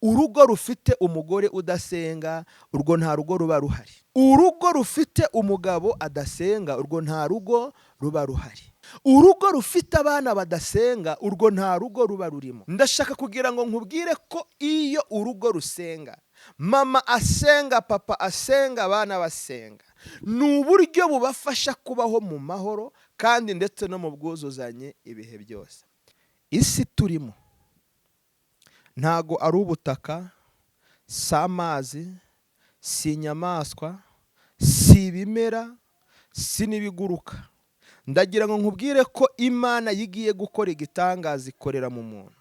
urugo rufite umugore udasenga, urwo nta rugo ruba ruhari. Urugo rufite umugabo adasenga, urwo nta rugo ruba ruhari. Urugo rufite abana badasenga, urwo nta rugo ruba rurimo. Ndashaka kugira ngo nkubwire ko iyo urugo rusenga, mama asenga, papa asenga, abana basenga, ni uburyo bubafasha kubaho mu mahoro kandi ndetse no mu bwuzuzanye ibihe byose. Isi turimo ntago ari ubutaka, si amazi, si inyamaswa, si ibimera, si n'ibiguruka. Ndagira ngo nkubwire ko Imana yigiye gukora igitangaza ikorera mu muntu.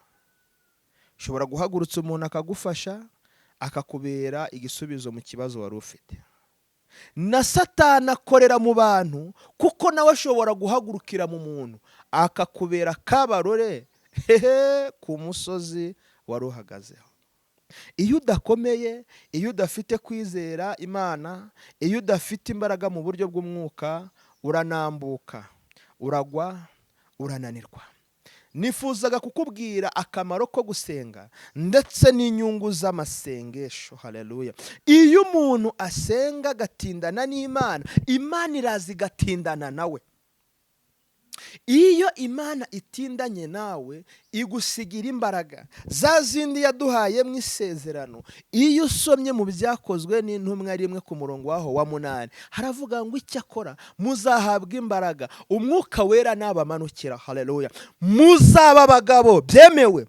Ushobora guhagurutsa umuntu akagufasha, akakubera igisubizo mu kibazo wari ufite. Na Satani akorera mu bantu kuko nawe ashobora guhagurukira mu muntu akakubera kabarore ku musozi wari uhagazeho. Iyo udakomeye, iyo udafite kwizera Imana, iyo udafite imbaraga mu buryo bw'umwuka, uranambuka, uragwa, urananirwa. Nifuzaga kukubwira akamaro ko gusenga ndetse n'inyungu z'amasengesho. Haleluya. Iyo umuntu asenga agatindana n'Imana, Imana iraza igatindana nawe. Iyo Imana itindanye nawe, igusigira imbaraga za zindi yaduhaye mu isezerano. Iyo usomye mu byakozwe n'intumwa 1:8 haravuga ngo icyakora muzahabwa imbaraga, umwuka wera nabamanukira. Haleluya. Muzaba abagabo byemewe,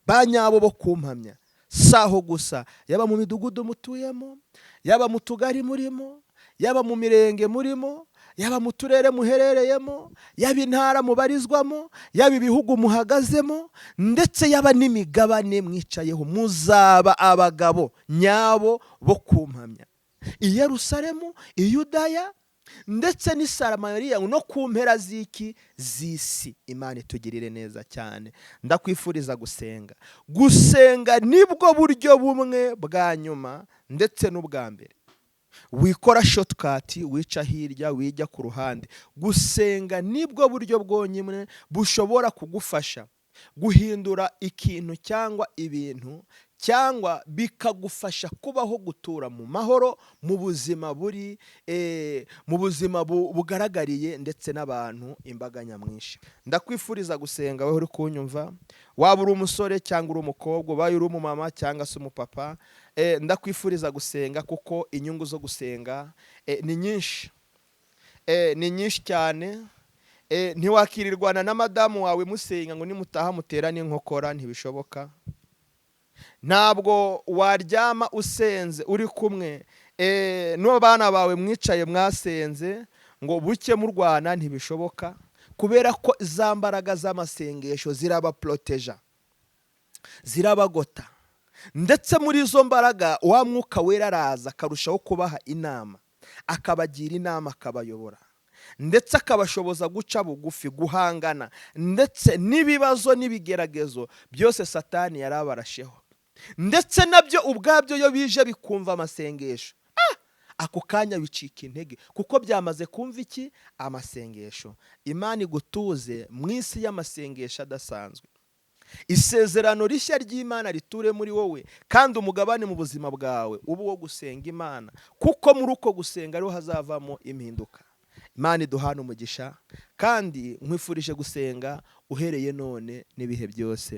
banyabo bo kumpamya. Saho gusa, yaba mu midugudu mutuyemo, yaba mu tugari murimo, yaba mu mirenge murimo, yaba mu turere muherereyemo, yaba intara mubarizwamo, yaba ibihugu muhagazemo, ndetse yaba n'imigabane mwicayeho, muzaba abagabo nyabo bo kumpamya. I Yerusalemu, i Yudaya, ndetse n'i Samariya no ku mpera z'isi. Imana itugirire neza cyane. Ndakwifuriza gusenga. Gusenga nibwo buryo bumwe bwa nyuma ndetse n'ubwa mbere. Wikora shortcut, wica hirya, wijya ku ruhande. Gusenga nibwo buryo bwonyine bushobora kugufasha guhindura ikintu cyangwa ibintu, cyangwa bikagufasha kubaho gutura mu mahoro, mu buzima bugaragariye ndetse n'abantu imbaga nyamwinshi. Ndakwifuriza gusenga wowe uri kunyumva, waba uri umusore cyangwa uri umukobwa, waba uri umumama cyangwa se umupapa. Ndakwifuriza gusenga kuko inyungu zo gusenga ni nyinshi. Ni nyinshi cyane. Ntiwakirirwana na madamu wawe musenga ngo nimutaha muterane inkokora, ntibishoboka. Ntabwo waryama usenze uri kumwe n'abana bawe mwicaye mwasenze ngo buke murwana, ntibishoboka. Kubera ko za mbaraga z'amasengesho zirabaproteja, zirabagota. Ndetse muri izo mbaraga wa mwuka wera araza akarushaho kubaha inama, akabagira inama, akabayobora, ndetse akabashoboza guca bugufi, guhangana ndetse n'ibibazo n'ibigeragezo byose Satani yarabarasheho. Ndetse nabyo ubwabyo yo bije bikumva amasengesho, ako kanya bicika intege kuko byamaze kumva iki? Amasengesho. Imana igutuze mu isi y'amasengesho adasanzwe. Isezerano rishya ry'Imana riture muri wowe, kandi umugabane mu buzima bwawe ubu wo gusenga Imana, kuko muri uko gusenga ariho hazavamo impinduka. Imana iduhane umugisha, kandi nkwifurije gusenga uhereye none n'ibihe byose.